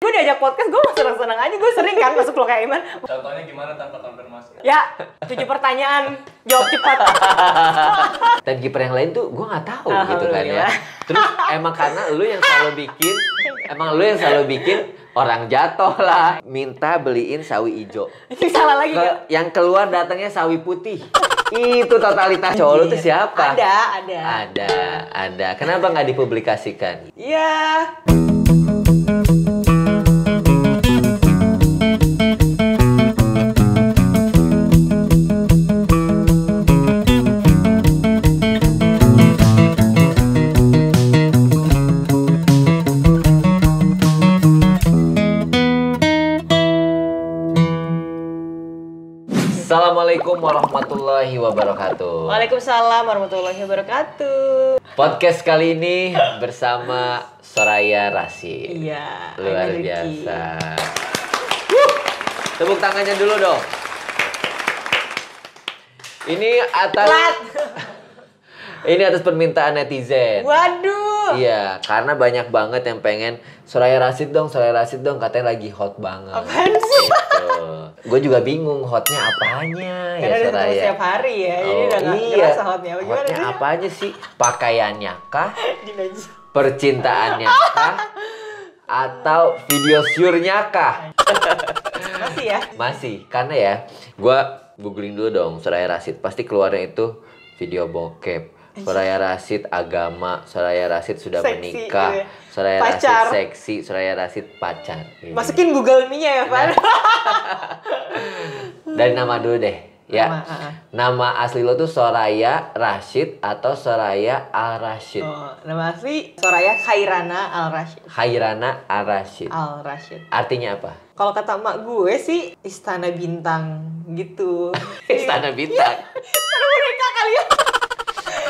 Gue diajak podcast, gue seneng-seneng aja. Gue sering kan masuk lo kayak Iman. Contohnya gimana tanpa konfirmasi? Ya, 7 pertanyaan, jawab cepat. Dan kiper yang lain tuh gue nggak tahu gitu kan ya. Terus emang karena lu yang selalu bikin orang jatuh lah. Minta beliin sawi ijo. Ini salah lagi ya? Yang keluar datangnya sawi putih. Itu totalitas cowok lu tuh siapa? Ada. Kenapa nggak dipublikasikan? Iya. Assalamualaikum warahmatullahi wabarakatuh. Waalaikumsalam warahmatullahi wabarakatuh. Podcast kali ini bersama Soraya Rashid. Iya. Luar biasa. Tepuk tangannya dulu dong. Ini atas permintaan netizen. Waduh. Iya, karena banyak banget yang pengen Soraya Rashid dong, katanya lagi hot banget. Apaan sih? Gue juga bingung hotnya apanya Karena ya udah Soraya. setiap hari ya, jadi udah gak ngerasa hotnya. Hotnya apanya sih? Pakaiannya kah? Percintaannya kah? Atau video syurnya kah? Masih ya? Masih, karena ya gue googling dulu dong Soraya Rashid. Pasti keluarnya itu video bokep. Soraya Rashid agama, Soraya Rashid sudah Seksi, menikah, gitu ya. Soraya Pacar. Rashid seksi, Soraya Rashid pacar. Gitu. Masukin Google Me-nya ya, Pak. Dari nama dulu deh, ya. Nama, Nama asli lo tuh Soraya Rashid atau Soraya Al-Rashid? Oh, nama asli Soraya Khairana Al-Rashid. Khairana Al-Rashid. Al-Rashid. Artinya apa? Kalau kata emak gue sih Istana Bintang gitu. Istana Bintang. Karena mereka kali ya.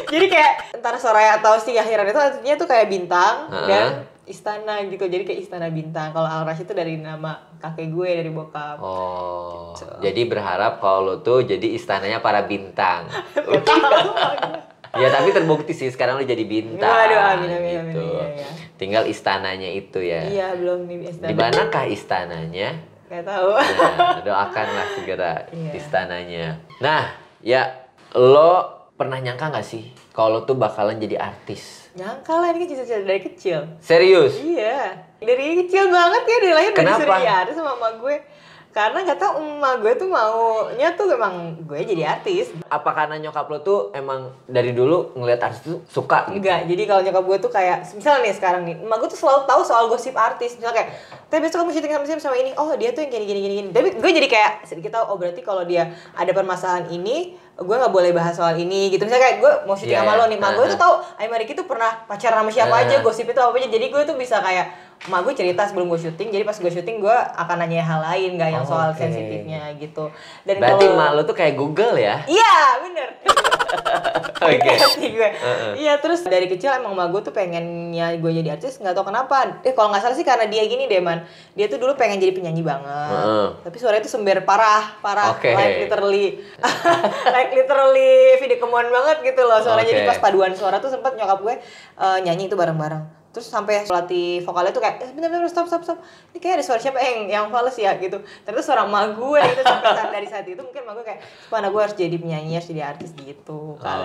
Jadi kayak antara Soraya atau si Khairana itu artinya tuh kayak bintang dan istana gitu. Jadi kayak Istana Bintang. Kalau Al-Rashid itu dari nama kakek gue, dari bokap. Oh, Gitu. jadi berharap kalau lo tuh jadi istananya para bintang. Ya tapi terbukti sih sekarang lo jadi bintang. Waduh, amin, gitu. iya. Tinggal istananya itu ya. Iya, belum nih istana. Di manakah istananya? Gak tahu. Nah, doakanlah segera Iya. istananya. Nah, ya lo pernah nyangka nggak sih kalau lo tuh bakalan jadi artis? Nyangka lah, ini kan cita-cita dari kecil. Serius? Iya, dari kecil banget ya, dari lahir udah Kenapa? disuruh jadi artis sama emak gue. Karena gak tau emak gue tuh maunya tuh emang gue jadi artis. Apa karena nyokap lo tuh emang dari dulu ngelihat artis tuh suka gitu? Enggak, jadi kalau nyokap gue tuh kayak, misalnya nih sekarang nih, emak gue tuh selalu tahu soal gosip artis. Misalnya kayak, tapi besok kamu syuting sama ini, oh dia tuh yang gini. Tapi gue jadi kayak sedikit tahu, oh berarti kalau dia ada permasalahan ini, gue gak boleh bahas soal ini gitu. Misalnya kayak gue mau syuting sama lo nih, emak gue tuh tahu Ayu Mariki tuh pernah pacaran sama siapa aja, gosip itu apa aja. Jadi gue tuh bisa kayak, emak gue cerita sebelum gue syuting, jadi pas gue syuting gue akan nanya hal lain, gak yang soal sensitifnya gitu. Dan berarti kalau emak lo tuh kayak Google ya? iya, bener. Oke. gue. Iya, terus dari kecil emang emak gue tuh pengennya gue jadi artis, nggak tahu kenapa. Kalau nggak salah sih karena dia gini deh, man. Dia tuh dulu pengen jadi penyanyi banget. Tapi suaranya tuh sember parah. Oke. Like literally video kemuan banget gitu loh suaranya. Jadi pas paduan suara tuh sempat nyokap gue nyanyi itu bareng-bareng. Terus sampai pelatih vokalnya tuh kayak bener-bener stop. Ini kayak ada suara siapa yang fals ya gitu. Ternyata suara emak gue gitu. Sampai dari saat itu mungkin emak gue kayak anak gue harus jadi penyanyi, harus jadi artis gitu kan.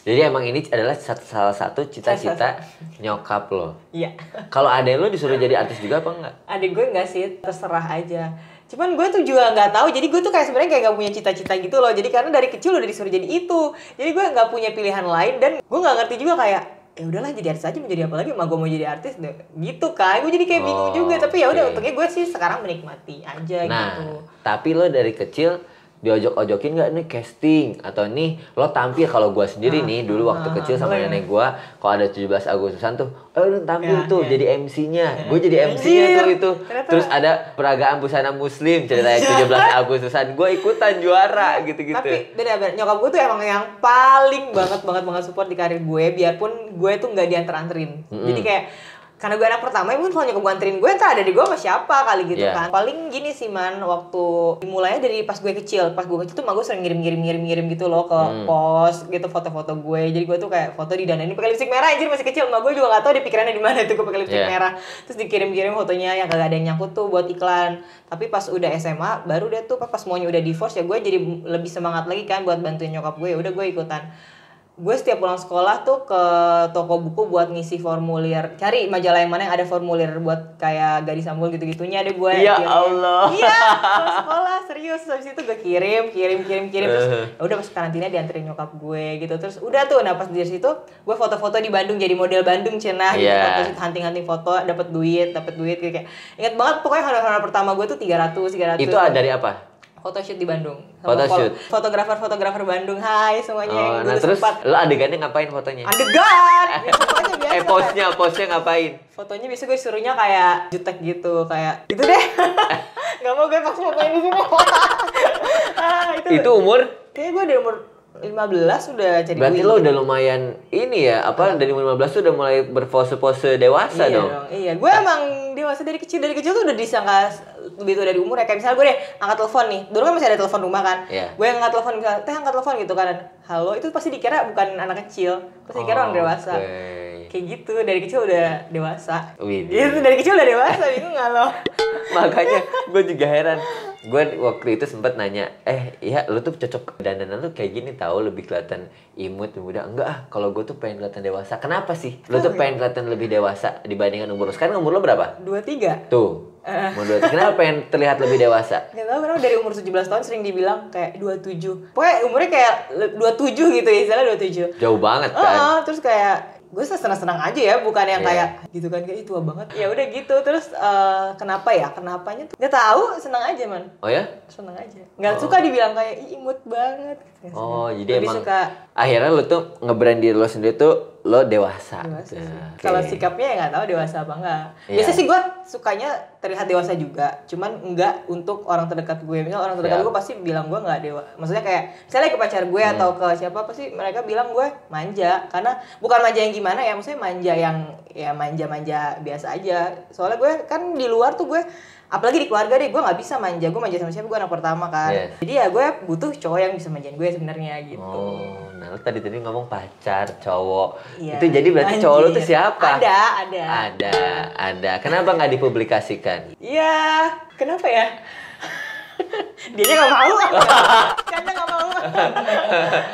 Jadi emang ini adalah salah satu cita-cita nyokap lo. Iya. Kalau adek lo disuruh jadi artis juga apa enggak? Adik gue enggak sih, terserah aja. Cuman gue tuh juga nggak tahu, jadi gue tuh kayak sebenarnya kayak nggak punya cita-cita gitu loh. Jadi karena dari kecil udah disuruh jadi itu, jadi gue nggak punya pilihan lain dan gue nggak ngerti juga kayak ya udahlah jadi artis aja, mau jadi apa lagi, emang gue mau jadi artis deh gitu kan. Gue jadi kayak bingung juga, tapi ya udah untungnya gue sih sekarang menikmati aja gitu. Tapi lo dari kecil diojok-ojokin nggak nih casting atau nih lo tampil? Kalau gue sendiri nih dulu waktu kecil sama nenek gue kalau ada 17 Agustusan tuh lo tampil tuh jadi MC-nya. Gue jadi MC-nya tuh itu. Terus ada peragaan busana muslim ceritanya 17 Agustusan gue ikutan juara gitu-gitu. Tapi bener-bener nyokap gue tuh emang yang paling banget support di karir gue, biarpun gue tuh nggak dianter-anterin. Jadi kayak karena gue anak pertama, ya mungkin kalau nyokap gue anterin gue, entar ada di gue sama siapa kali gitu Iya. kan. Paling gini sih man, waktu dimulainya dari pas gue kecil tuh mak gue sering ngirim gitu loh ke pos gitu foto-foto gue. Jadi gue tuh kayak foto didandanin pakai lipstik merah, anjir masih kecil, mak gue juga nggak tahu di pikirannya di mana tuh gue pakai lipstik Iya. merah. Terus dikirim fotonya yang kagak ada yang nyangkut tuh buat iklan. Tapi pas udah SMA baru deh tuh pas maunya udah divorce ya gue jadi lebih semangat lagi kan buat bantuin nyokap gue. Udah gue ikutan. Gue setiap pulang sekolah tuh ke toko buku buat ngisi formulir, cari majalah yang mana yang ada formulir buat kayak gadis sambul gitu-gitunya deh gue. Ya kirim. Allah. Iya, pulang sekolah serius. Habis itu gue kirim terus udah pas karantina dianterin nyokap gue gitu. Terus udah tuh, nah pas di situ gue foto-foto di Bandung jadi model Bandung cenah gitu. Iya. Foto hunting foto, dapat duit kayak ingat banget pokoknya honor pertama gue tuh 300. Itu dari apa? Photoshoot di Bandung. Photoshoot. Fotografer Bandung. Hai semuanya Oh, yang nah dulu terus sempat lo adegannya ngapain fotonya? adegan. Ya, fotonya biasa. Postnya ngapain? Fotonya biasa gue suruhnya kayak jutek gitu, kayak gitu deh. Gak mau gue paksa fotoin di sini. Itu umur? Kayaknya gue dari umur 15 udah jadi Berarti wing. lo udah lumayan ini ya, dari umur 15 tuh udah mulai berpose-pose dewasa Iya dong. Iya, gue emang dewasa dari kecil tuh udah disangka lebih tua dari umur ya. Kayak misalnya gue deh angkat telepon nih, dulu kan masih ada telepon rumah kan. Iya. Gue angkat telepon misalnya, angkat telepon gitu kan, halo, itu pasti dikira bukan anak kecil, pasti dikira orang dewasa. Oke. Kayak gitu, dari kecil udah dewasa. Widih. Gitu, dari kecil udah dewasa, bingung gak lo? Makanya gue juga heran. Gue waktu itu sempet nanya, iya lu tuh cocok dandanan lu kayak gini tahu, lebih kelihatan imut muda. Enggak ah, kalau gue tuh pengen kelihatan dewasa. Kenapa sih? Lu tuh pengen kelihatan lebih dewasa dibandingkan umur lu. Sekarang umur lu berapa? 23. Tuh. Umur 23. Kenapa pengen terlihat lebih dewasa? Gak tau kenapa dari umur 17 tahun sering dibilang kayak 27. Pokoknya umurnya kayak 27 gitu ya, istilahnya 27. Jauh banget kan? Terus kayak gue senang-senang aja ya, bukan yang Iya. kayak gitu kan, kayak tua banget. Ya udah gitu. Terus kenapa ya? Kenapanya tuh nggak tahu, senang aja man. Oh ya? Senang aja. Nggak suka dibilang kayak ih, imut banget. Oh, jadi lebih emang suka akhirnya lu tuh nge-brand diri lo sendiri tuh lo dewasa. dewasa Gitu. sih. Oke. Kalau sikapnya ya nggak tahu dewasa apa enggak. Iya. Biasanya sih gue sukanya terlihat dewasa juga, cuman enggak untuk orang terdekat gue. Misal orang terdekat Siap. gue pasti bilang gue nggak dewa. Maksudnya kayak misalnya ke pacar gue atau ke siapa, pasti mereka bilang gue manja. Karena bukan manja yang gimana ya, maksudnya manja yang ya manja-manja biasa aja. Soalnya gue kan di luar tuh gue, apalagi di keluarga deh, gue nggak bisa manja. Gue manja sama siapa, gue anak pertama kan. Yes. Jadi ya gue butuh cowok yang bisa manjain gue sebenarnya gitu. Oh, nah lo tadi ngomong pacar, cowok. Iya. Itu jadi berarti Anjir. cowok lo tuh siapa? Ada. Kenapa nggak dipublikasikan? Iya, kenapa ya? Dianya nggak mau. Karena nggak mau.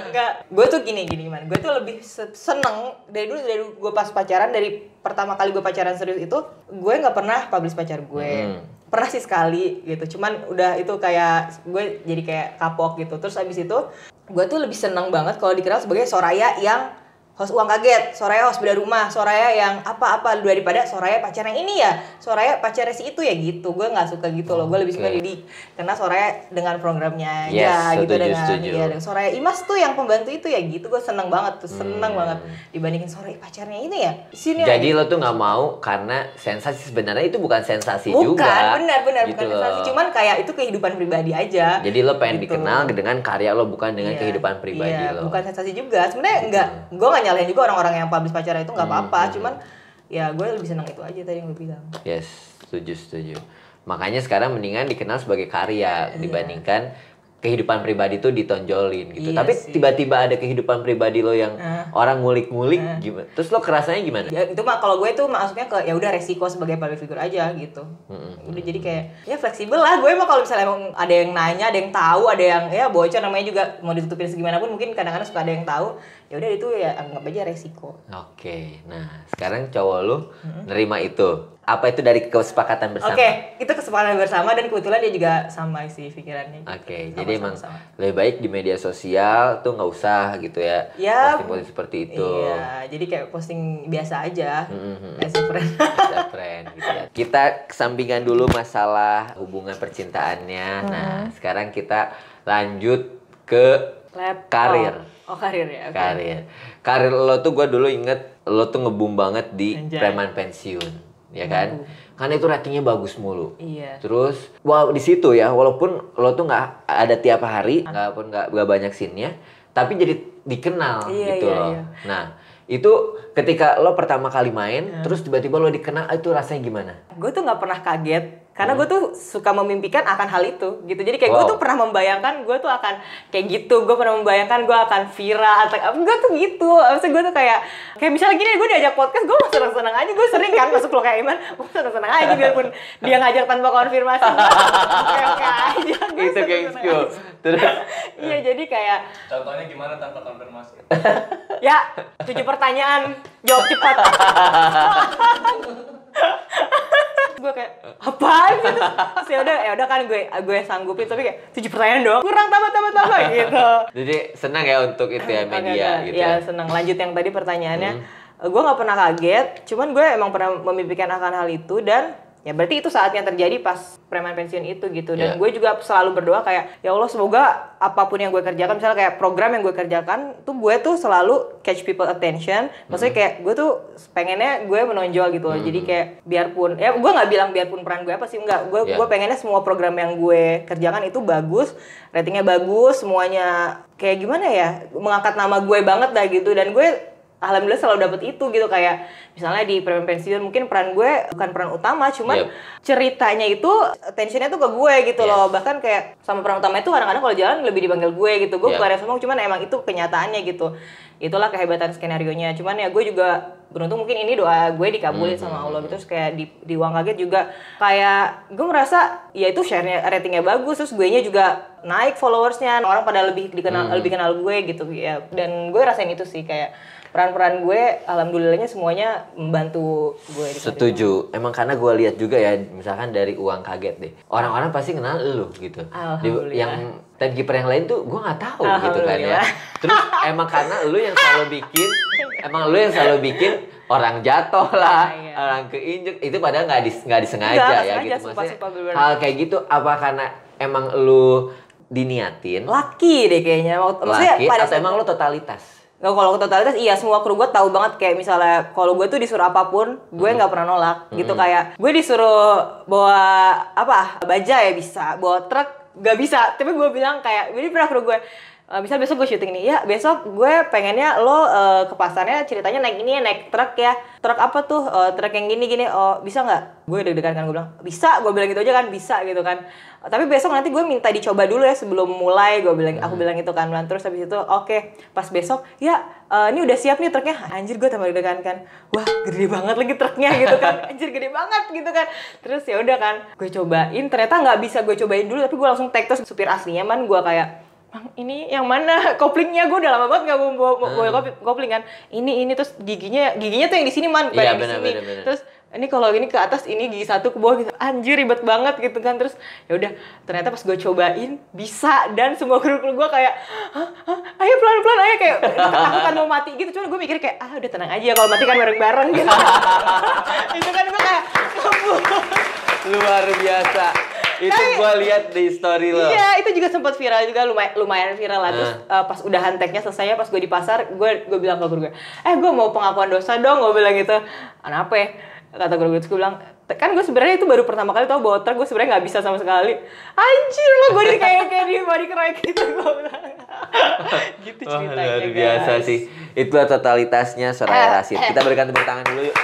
Enggak, gue tuh gini man. Gue tuh lebih seneng dari dulu gue pas pacaran, dari pertama kali gue pacaran serius itu, gue nggak pernah publish pacar gue. Pernah sih sekali gitu, cuman udah itu kayak gue jadi kayak kapok gitu. Terus abis itu gue tuh lebih seneng banget kalau dikenal sebagai Soraya yang host Uang Kaget, Soraya host Beda Rumah, Soraya yang apa-apa, daripada Soraya pacar yang ini ya, Soraya pacarnya si itu ya gitu. Gue nggak suka gitu loh, gue lebih suka Didi karena Soraya dengan programnya aja Yes, gitu, setuju. ya, dengan Soraya Imas tuh yang pembantu itu ya gitu. Gue seneng banget tuh, seneng banget dibandingin Soraya pacarnya ini ya. Sini Jadi ya, lo tuh nggak mau karena sensasi, sebenarnya itu bukan sensasi bukan, juga. benar gitu bukan loh. sensasi, cuman kayak itu kehidupan pribadi aja. Jadi lo pengen gitu. dikenal dengan karya lo, bukan dengan Iya, kehidupan pribadi iya, lo. bukan sensasi juga. Sebenarnya enggak, gue nggak nyalahin juga orang-orang yang publish pacaran itu nggak apa-apa. Cuman ya gue lebih senang itu aja tadi yang gue bilang. Yes, setuju. Makanya sekarang mendingan dikenal sebagai karya dibandingkan kehidupan pribadi tuh ditonjolin gitu. Iya Tapi sih. tiba-tiba ada kehidupan pribadi lo yang orang ngulik-ngulik gimana? Terus lo kerasanya gimana? Ya itu mah kalau gue tuh masuknya ke ya udah resiko sebagai public figure aja gitu. Udah jadi kayak ya fleksibel lah. Gue mah kalau misalnya emang ada yang nanya, ada yang tahu, ada yang ya bocor, namanya juga mau ditutupin segimana pun mungkin kadang-kadang suka ada yang tahu. Ya udah itu ya anggap aja resiko. Oke, nah sekarang cowok lo nerima itu. Apa itu dari kesepakatan bersama? Oke, itu kesepakatan bersama dan kebetulan dia juga sama sih pikirannya. Oke, Sama, jadi emang sama. lebih baik di media sosial tuh nggak usah gitu ya, Ya, posting-posting seperti itu. Iya, jadi kayak posting biasa aja. As a friend. Bisa friend gitu ya. Kita kesampingkan dulu masalah hubungan percintaannya. Nah, sekarang kita lanjut ke Laptop. karir. Oh, karir ya. oke. Karir lo tuh gue dulu inget lo tuh ngebum banget di Anjay. Preman Pensiun, ya kan? Karena itu ratingnya bagus mulu. Iya. Terus, wow di situ ya, walaupun lo tuh nggak ada tiap hari, nggak banyak scene-nya, tapi jadi dikenal Iya, gitu iya, loh. iya. Nah, Itu ketika lo pertama kali main, terus tiba-tiba lo dikenal, itu rasanya gimana? Gue tuh nggak pernah kaget karena gue tuh suka memimpikan akan hal itu gitu. Jadi kayak gue tuh pernah membayangkan gue tuh akan kayak gitu. Gue pernah membayangkan gue akan viral atau gue tuh gitu. Maksudnya gue tuh kayak misalnya gini, gue diajak podcast, gue seneng-seneng aja. Gue sering kan masuk lo kayak Iman, gue seneng-seneng aja biarpun dia ngajak tanpa konfirmasi. Oke aja. Itu gengskio. Terus? Iya, jadi kayak Contohnya gimana tanpa konfirmasi? ya 7 pertanyaan, jawab cepat. Gue kayak apaan gitu. Terus ya udah kan gue sanggupin, tapi kayak 7 pertanyaan doang, kurang tambah gitu. Jadi senang ya untuk itu ya media gitu. Ya senang. Lanjut yang tadi pertanyaannya. Gue nggak pernah kaget, cuman gue emang pernah memimpikan akan hal itu, dan ya berarti itu saatnya terjadi pas preman pensiun itu gitu. Dan gue juga selalu berdoa kayak, ya Allah semoga apapun yang gue kerjakan, misalnya kayak program yang gue kerjakan tuh, gue tuh selalu catch people attention. Maksudnya kayak gue tuh pengennya gue menonjol gitu loh. Jadi kayak biarpun, ya gue nggak bilang biarpun peran gue apa sih, enggak. Gue pengennya semua program yang gue kerjakan itu bagus, ratingnya bagus, semuanya kayak gimana ya, mengangkat nama gue banget dah gitu. Dan gue alhamdulillah selalu dapet itu gitu. Kayak misalnya di preman pensiun mungkin peran gue bukan peran utama, cuman ceritanya itu attentionnya tuh ke gue gitu loh. Bahkan kayak sama peran utama itu kadang-kadang kalau jalan lebih dipanggil gue gitu. Gue bukan yang sombong, cuman emang itu kenyataannya gitu. Itulah kehebatan skenario-nya. Cuman ya gue juga beruntung, mungkin ini doa gue dikabulin sama Allah gitu. Terus kayak di Uang Kaget juga kayak gue merasa ya itu share-nya, ratingnya bagus, terus gue nya juga naik followersnya, orang pada lebih kenal gue gitu ya. Dan gue rasain itu sih, kayak peran-peran gue alhamdulillahnya semuanya membantu gue. Setuju. Emang karena gue lihat juga ya, misalkan dari Uang Kaget deh, orang-orang pasti kenal lu gitu. Yang timekeeper yang lain tuh gue nggak tahu gitu kan ya. Terus emang karena lu yang selalu bikin orang jatuh lah, orang keinjek, itu padahal nggak disengaja ya gitu. Maksudnya hal kayak gitu apa karena emang lu diniatin? Laki deh kayaknya. Maksudnya laki atau emang lu totalitas? Nggak, kalau totalitas iya, semua kru gue tahu banget. Kayak misalnya kalau gue tuh disuruh apapun, gue nggak pernah nolak gitu. Kayak gue disuruh bawa baja ya bisa, bawa truk nggak bisa, tapi gue bilang kayak, jadi pernah kru gue misal besok gue syuting nih, ya besok gue pengennya lo ke pasarnya ceritanya naik ini ya, naik truk ya. Truk apa tuh? Truk yang gini oh bisa nggak? Gue deg-degan kan, gue bilang bisa, gue bilang gitu aja kan, bisa gitu kan. Tapi besok nanti gue minta dicoba dulu ya sebelum mulai, aku bilang itu kan. Terus habis itu oke, pas besok ya ini udah siap nih truknya. Anjir, gue tambah deg-degan kan, wah gede banget lagi truknya gitu kan. Anjir gede banget gitu kan. Terus ya udah kan, gue cobain, ternyata nggak bisa gue cobain dulu, tapi gue langsung tag. Terus supir aslinya man, gue kayak, Bang, ini yang mana koplingnya? Gue udah lama banget nggak mau kopling kan. Ini terus giginya tuh yang di sini man, bukan yang di sini. Terus ini kalau gini ke atas, ini gigi satu ke bawah gitu. Anjir ribet banget gitu kan. Terus ya udah, ternyata pas gue cobain bisa, dan semua kru gue kayak, ayo pelan-pelan ayo, kayak ketakutan mau mati gitu. Cuma gue mikir kayak udah tenang aja, kalau mati kan bareng-bareng gitu. Itu kan gue kayak luar biasa. Itu gue lihat di story lo. Iya, itu juga sempat viral juga, lumayan viral lah. Terus pas udah tag-nya selesai, pas gue di pasar, gue bilang ke guru gue, gue mau pengakuan dosa dong, gue bilang gitu. Kenapa ya? Kata guru gue, terus gue bilang, kan gue sebenarnya itu baru pertama kali tau bawa truk, gue sebenarnya nggak bisa sama sekali. Anjir lo, gue kayak di body crack gitu, gue bilang. Gitu ceritanya. Luar biasa sih. Itulah totalitasnya Soraya Rashid. Kita berikan tepuk tangan dulu yuk.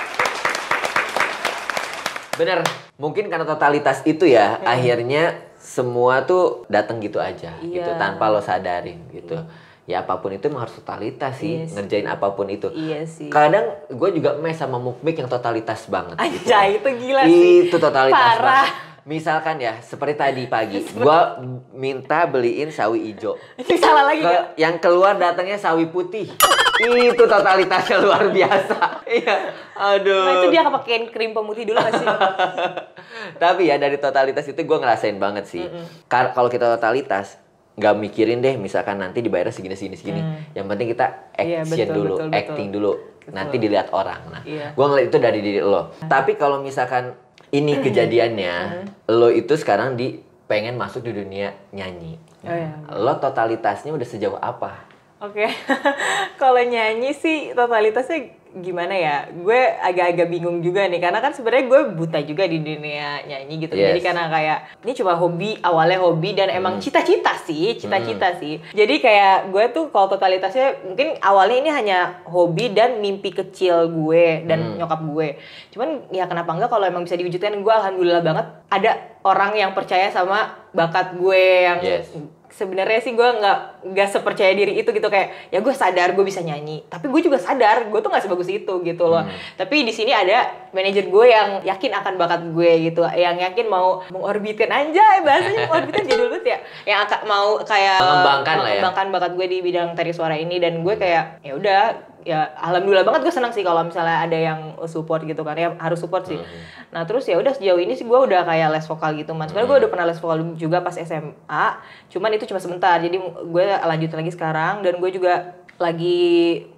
Bener, mungkin karena totalitas itu ya, akhirnya semua tuh datang gitu aja, gitu tanpa lo sadarin gitu. Ya apapun itu emang harus totalitas sih, ngerjain apapun itu. Iya sih. Kadang gue juga mes sama mukbik yang totalitas banget. Gitu. Itu gila sih. Itu totalitas parah banget. Misalkan ya, seperti tadi pagi, gue minta beliin sawi ijo. Ini salah lagi gak? Yang keluar datangnya sawi putih. Itu totalitasnya luar biasa. Iya, aduh. Nah itu dia kepakein krim pemutih dulu gak sih? Tapi ya dari totalitas itu gue ngerasain banget sih. Kalau kita totalitas, nggak mikirin deh misalkan nanti dibayar segini. Yang penting kita action dulu, acting dulu. Nanti dilihat orang. Nah, gue ngeliat itu dari diri lo. Tapi kalau misalkan ini kejadiannya, lo itu sekarang pengen masuk di dunia nyanyi. Lo totalitasnya udah sejauh apa? Oke. Kalau nyanyi sih totalitasnya gimana ya, gue agak-agak bingung juga nih karena kan sebenarnya gue buta juga di dunia nyanyi gitu. Jadi karena kayak ini cuma hobi, awalnya hobi dan emang cita-cita sih. Jadi kayak gue tuh kalau totalitasnya mungkin awalnya ini hanya hobi dan mimpi kecil gue dan nyokap gue. Cuman ya kenapa enggak kalau emang bisa diwujudkan, gue alhamdulillah banget ada orang yang percaya sama bakat gue yang sebenarnya sih gue nggak sepercaya diri itu gitu, kayak ya gue sadar gue bisa nyanyi tapi gue juga sadar gue tuh nggak sebagus itu gitu loh. Tapi di sini ada manajer gue yang yakin akan bakat gue gitu, yang yakin mau mengorbitkan, anjay bahasanya mengorbitkan jadul banget ya, yang akan mau kayak mengembangkan bakat gue di bidang tari suara ini. Dan gue kayak ya udah, ya alhamdulillah banget, gue senang sih kalau misalnya ada yang support gitu kan, ya harus support sih. Nah terus ya udah sejauh ini sih gue udah kayak les vokal gitu man. Sebenarnya gue udah pernah les vokal juga pas SMA, cuman itu cuma sebentar, jadi gue lanjutin lagi sekarang. Dan gue juga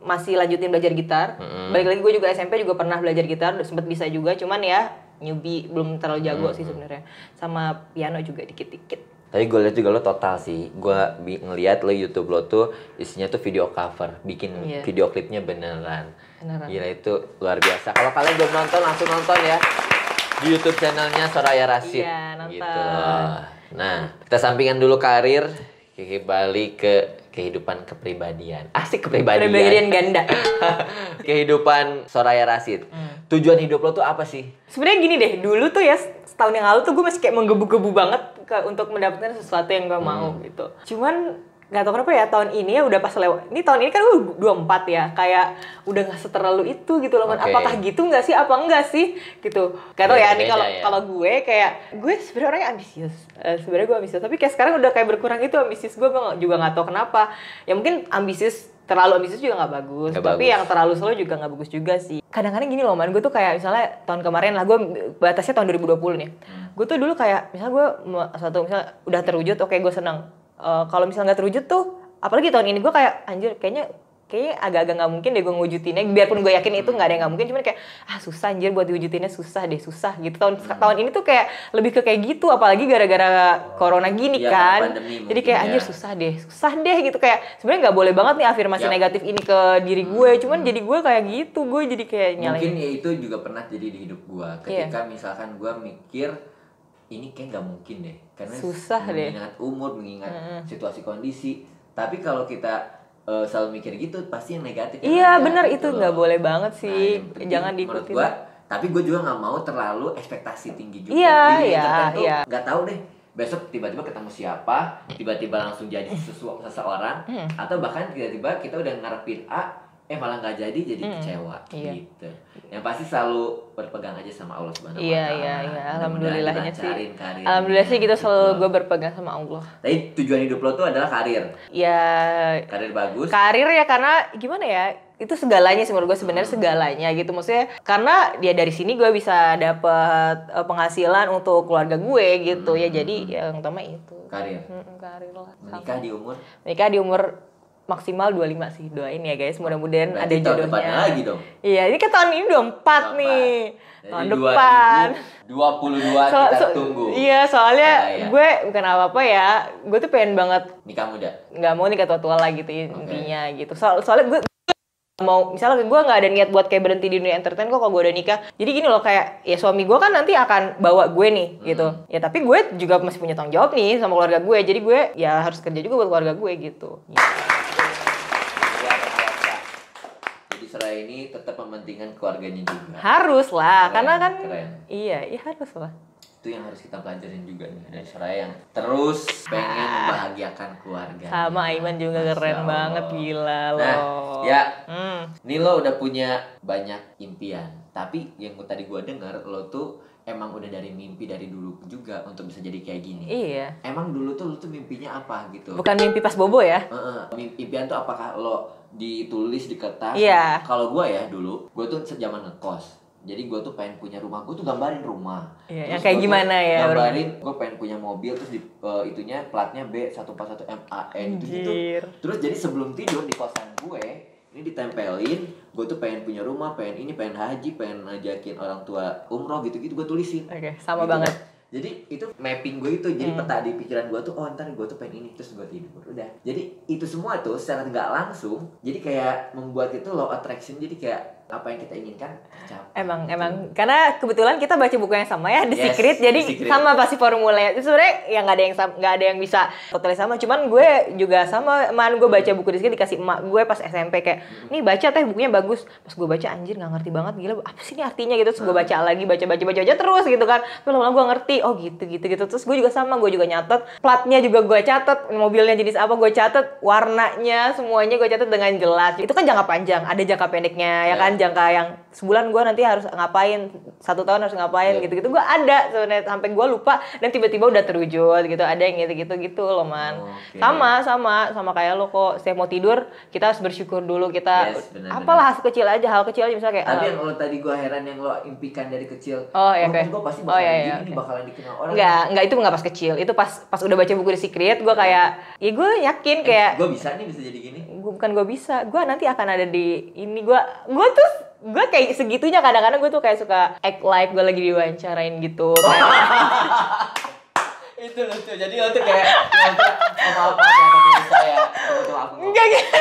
masih lanjutin belajar gitar. Balik lagi gue juga SMP juga pernah belajar gitar, sempet bisa juga, cuman ya newbie, belum terlalu jago sih sebenarnya. Sama piano juga dikit-dikit. Tapi gue lihat juga lo total sih. Gue ngeliat lo YouTube lo tuh isinya tuh video cover, bikin video klipnya beneran. Gila, itu luar biasa. Kalau kalian belum nonton, langsung nonton ya di YouTube channelnya Soraya Rashid. Iya, nonton. Gitu. Nah, kita sampingkan dulu karir, balik ke kehidupan kepribadian. Asik kepribadian. Kepribadian ganda. Kehidupan Soraya Rashid. Tujuan hidup lo tuh apa sih? Sebenarnya gini deh, dulu tuh ya setahun yang lalu tuh gue masih kayak menggebu-gebu banget untuk mendapatkan sesuatu yang gue mau gitu. Cuman nggak tahu kenapa ya tahun ini ya udah pas lewat. Ini tahun ini kan udah 24 ya, kayak udah nggak seterlalu itu gitu loh. Apakah gitu nggak sih? Apa enggak sih? Gitu. Gak tau ya. Nih kalau gue kayak gue sebenarnya orangnya ambisius. Sebenarnya gue ambisius. Tapi kayak sekarang udah kayak berkurang itu ambisius gue juga nggak tahu kenapa. Ya mungkin terlalu ambisius juga nggak bagus. Tapi yang terlalu slow juga nggak bagus juga sih. Kadang-kadang gini loh man, gue tuh kayak misalnya tahun kemarin lah, gue batasnya tahun 2020 nih. Gue tuh dulu kayak misalnya gue misalnya udah terwujud, oke gue seneng. Kalau misalnya nggak terwujud tuh, apalagi tahun ini gue kayak anjir kayaknya agak-agak nggak mungkin deh gue ngewujudinnya. Biarpun gue yakin itu nggak ada yang nggak mungkin, cuman kayak susah anjir buat diwujudinnya, susah gitu. Tahun ini tuh kayak lebih ke kayak gitu, apalagi gara-gara corona gini kan. Jadi kayak anjir susah deh gitu, kayak sebenarnya nggak boleh banget nih afirmasi negatif ini ke diri gue. Cuman jadi gue kayak gitu, gue jadi kayak nyalahin. Mungkin ya itu juga pernah jadi di hidup gue. Ketika misalkan gue mikir ini kayak nggak mungkin deh, karena susah mengingat umur, mengingat situasi kondisi. Tapi kalau kita selalu mikir gitu, pasti yang negatif. Iya benar, itu nggak boleh banget sih. Jangan diikutin. Tapi gue juga nggak mau terlalu ekspektasi tinggi juga. Iya. Nggak tahu deh, besok tiba-tiba ketemu siapa, tiba-tiba langsung jadi seseorang, atau bahkan tiba-tiba kita udah ngarepin A, malah nggak jadi kecewa gitu. Yang pasti selalu berpegang aja sama Allah Subhanahu wa Ta'ala. Iya. Alhamdulillahnya sih. Alhamdulillah sih gitu, selalu gue berpegang sama Allah. Tapi tujuan hidup lo tuh adalah karir. Ya. Karir bagus. Karir ya, karena gimana ya? Itu segalanya sih menurut gue, sebenarnya segalanya gitu. Maksudnya karena dia dari sini gue bisa dapat penghasilan untuk keluarga gue gitu ya. Jadi yang utama itu. Karir. Karir lah. Menikah di umur maksimal 25 sih, doain ya guys, mudah-mudahan ada jodohnya. Tahun depan lagi dong. Iya, ini kan tahun ini 24 nih. Tahun depan 2022 kita tunggu. Iya, soalnya gue bukan apa-apa ya. Gue tuh pengen banget nikah muda. Nggak mau nikah tua-tua lah gitu intinya gitu. Soalnya gue mau, misalnya gue nggak ada niat buat kayak berhenti di dunia entertain kok kalau gue udah nikah. Jadi gini loh, kayak ya suami gue kan nanti akan bawa gue nih gitu. Ya tapi gue juga masih punya tanggung jawab nih sama keluarga gue. Jadi gue ya harus kerja juga buat keluarga gue gitu. Soraya ini tetap mementingkan keluarganya juga. Harus lah, karena kan keren. Iya harus lah. Itu yang harus kita pelajarin juga nih dari Soraya yang terus pengen membahagiakan keluarga. Sama Aiman juga keren banget, gila loh. Nah, ya, ini lo udah punya banyak impian. Tapi yang tadi gue dengar lo tuh emang udah dari mimpi dari dulu juga untuk bisa jadi kayak gini. Iya. Emang dulu tuh lo tuh mimpinya apa gitu? Bukan mimpi pas bobo ya? Impian tuh apakah lo ditulis di kertas? Iya. Kalau gue ya dulu, gue tuh zaman ngekos. Jadi gue tuh pengen punya rumah, gue tuh gambarin rumah. Iya, yang kayak gimana ya? Gambarin, gue pengen punya mobil, terus itunya platnya B141 MAN gitu. Terus jadi sebelum tidur di kosan gue, ini ditempelin, gue tuh pengen punya rumah, pengen haji, pengen ngajakin orang tua umroh gitu-gitu, gue tulisin. Oke, sama gitu banget. Kan. Jadi itu mapping gue itu, jadi peta di pikiran gue tuh, ntar gue tuh pengen ini, terus gue tidur, udah. Jadi itu semua tuh secara nggak langsung, jadi kayak membuat itu law attraction, jadi kayak apa yang kita inginkan tercapai. Emang karena kebetulan kita baca buku yang sama ya, The Secret, jadi The Secret. sama pasti formulanya. Itu sebenarnya ya nggak ada yang bisa totally sama. Cuman gue juga sama, gue baca buku The Secret dikasih emak gue pas SMP kayak, nih baca teh bukunya bagus. Pas gue baca anjir nggak ngerti banget, gila apa sih ini artinya gitu. Terus gue baca lagi, baca terus gitu kan. Terus lama-lama gue ngerti, oh gitu. Terus gue juga sama, gue juga nyatet, platnya juga gue catet, mobilnya jenis apa gue catet, warnanya semuanya gue catet dengan jelas. Itu kan jangka panjang, ada jangka pendeknya ya kan, jangka yang sebulan gue nanti harus ngapain, 1 tahun harus ngapain gitu-gitu gue ada sebenarnya, sampai gue lupa dan tiba-tiba udah terwujud gitu. Ada yang gitu loh man. Sama kayak lo kok, setiap mau tidur kita harus bersyukur dulu, kita apalah hal kecil aja misalnya kayak tapi yang lo tadi gue heran yang lo impikan dari kecil, gue pasti bakalan bakalan dikenal orang. Enggak, itu nggak pas kecil, itu pas udah baca buku The Secret gue kayak ya gue yakin kayak gue bisa jadi gini. Bukan gue bisa, gue nanti akan ada di ini. Gue kayak segitunya, kadang-kadang gue tuh kayak suka act like gue lagi diwawancarain gitu kayak. Itu lucu, jadi lo tuh kayak apa yang saya aku enggak gitu.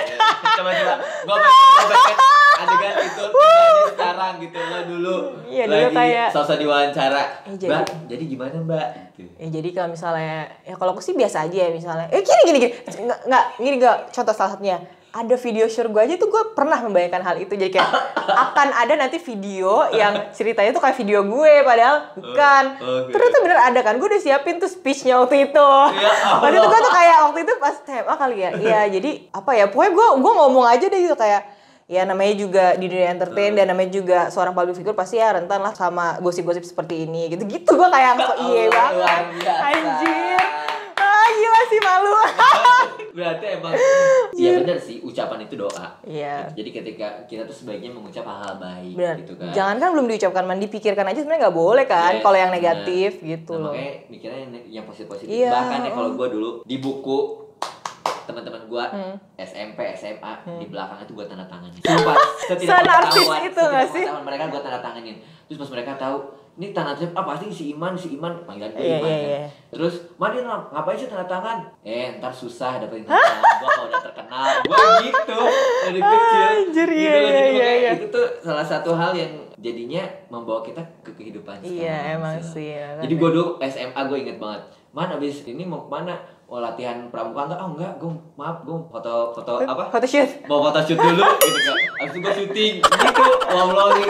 coba gue pengen adegan itu terjadi sekarang gitu. Lo dulu dulu kayak sosok diwawancara, mbak jadi gimana mbak gitu. Jadi kalau misalnya ya kalau aku sih biasa aja ya, misalnya gini nggak contoh salah satunya, ada video share gue aja tuh, gue pernah membayangkan hal itu. Jadi kayak akan ada nanti video yang ceritanya tuh kayak video gue, padahal bukan. Ternyata bener ada kan, gue udah siapin tuh speech-nya waktu itu. Waktu itu gue tuh kayak waktu itu pas SMA kali ya. Iya, jadi apa ya, pokoknya gue ngomong aja deh gitu kayak, ya namanya juga di dunia entertain dan namanya juga seorang public figure pasti ya rentan lah sama gosip-gosip seperti ini gitu-gitu. Gue kayak iya banget, anjir. Gila sih, malu. Berarti emang ya benar sih, ucapan itu doa. Iya. Jadi ketika kita tuh sebaiknya mengucap hal-hal baik gitu kan. Jangan kan belum diucapkan, dipikirkan aja sebenarnya nggak boleh kan, kalau yang negatif gitu loh. Makanya mikirnya yang positif. Bahkan ya kalau gue dulu di buku teman-teman gue SMP, SMA di belakangnya tuh gue tanda tanganin. Sumpah, senarsis itu nggak sih? Mereka gue tanda tanganin. Terus pas mereka tahu ini tanda tangan pasti si Iman panggilan gue Iman kan. Terus Madin ngapain sih tanda tangan? Ntar susah dapetin tanda tangan gue kalau udah terkenal. Gue gitu dari kecil. Iya. Itu tuh salah satu hal yang jadinya membawa kita ke kehidupan sekarang. Iya emang sih. Jadi gue dulu SMA gue inget banget. Abis ini mau kemana? Mau latihan pramuka enggak? Oh enggak, gue foto apa? Photoshoot. Mau photoshoot dulu gitu kan. Abis itu gue syuting gitu.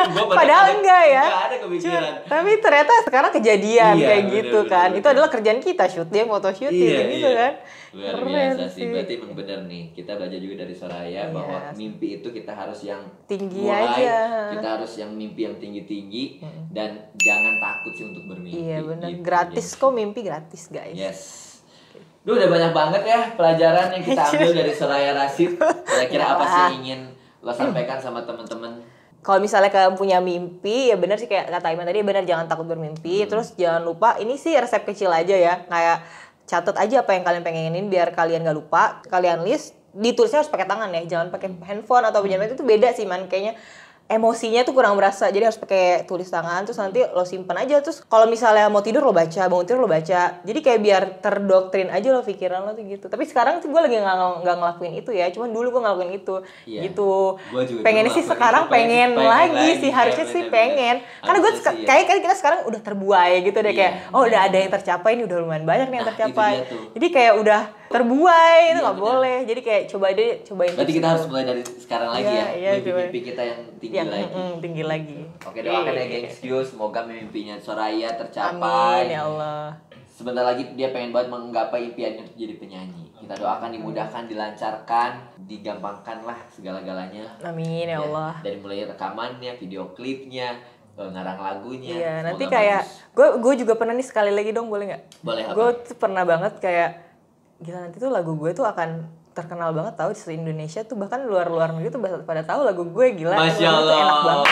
Gue padahal enggak ya. Enggak ada kepikiran. Tapi ternyata sekarang kejadian kayak gitu kan. Itu adalah kerjaan kita, shoot dia photoshoot gitu kan. Luar biasa sih. Berarti emang bener nih. Kita belajar juga dari Soraya bahwa mimpi itu kita harus yang tinggi aja. Kita harus yang mimpi yang tinggi-tinggi dan jangan takut sih untuk bermimpi. Iya benar. Gitu, gratis kok, mimpi gratis guys. Yes. Duh, udah banyak banget ya pelajaran yang kita ambil dari Soraya Rashid. Kira-kira apa sih yang ingin lo sampaikan sama teman-teman? Kalau misalnya kalian punya mimpi, ya benar sih kayak kata Iman tadi, benar jangan takut bermimpi. Terus jangan lupa, ini sih resep kecil aja ya, kayak catat aja apa yang kalian pengenin biar kalian gak lupa. Kalian list, ditulisnya harus pakai tangan ya, jangan pakai handphone atau penjelasan. Itu beda sih man, kayaknya emosinya tuh kurang berasa, jadi harus pakai tulis tangan. Terus nanti lo simpan aja, terus kalau misalnya mau tidur lo baca, bangun tidur lo baca, jadi kayak biar terdoktrin aja lo pikiran lo tuh gitu. Tapi sekarang tuh gue lagi nggak ngelakuin itu ya, cuman dulu gue ngelakuin itu gitu. Pengen sih sekarang pengen lagi sih, harusnya sih pengen, karena gue kayak kita sekarang udah terbuai gitu deh, kayak oh udah ada yang tercapai, ini udah lumayan banyak nih yang tercapai, jadi kayak udah terbuai, itu nggak boleh. Jadi kayak cobain. Berarti kita harus mulai dari sekarang lagi ya, mimpi kita yang tinggi lagi. Tinggi lagi. Oke, doakan ya gengs, semoga mimpinya Soraya tercapai. Amin ya Allah. Sebentar lagi dia pengen banget menggapai impiannya untuk jadi penyanyi. Kita doakan dimudahkan, dilancarkan, digampangkan lah segala-galanya. Amin ya Allah. Dari mulai rekamannya, video klipnya, ngarang lagunya. Iya, nanti kayak gue juga pernah nih, sekali lagi dong boleh nggak? Boleh. Gue tuh pernah banget kayak gila, nanti tuh lagu gue tuh akan terkenal banget tahu di seluruh Indonesia tuh, bahkan luar negeri tuh pada tahu lagu gue. Gila, Masya Allah. Tuh enak banget.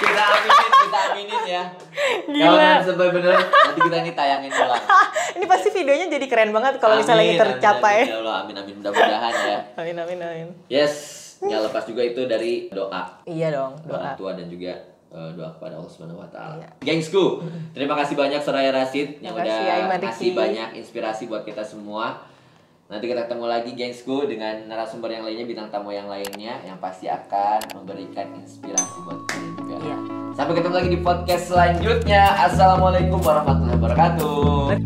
Kita aminin ya. Gila. Kalau sampai bener nanti kita ini tayangin ulang. Ini pasti videonya jadi keren banget kalau misalnya ini tercapai. Amin, mudah-mudahan ya. Amin. Yes, nggak lepas juga itu dari doa. Iya dong, doa. Orang tua dan juga doa kepada Allah Subhanahu wa taala. Gengsku, terima kasih banyak Soraya Rashid yang udah ngasih banyak inspirasi buat kita semua. Nanti kita ketemu lagi gengsku dengan narasumber yang lainnya, bintang tamu yang lainnya yang pasti akan memberikan inspirasi buat kalian juga. Iya. Sampai ketemu lagi di podcast selanjutnya. Assalamualaikum warahmatullahi wabarakatuh.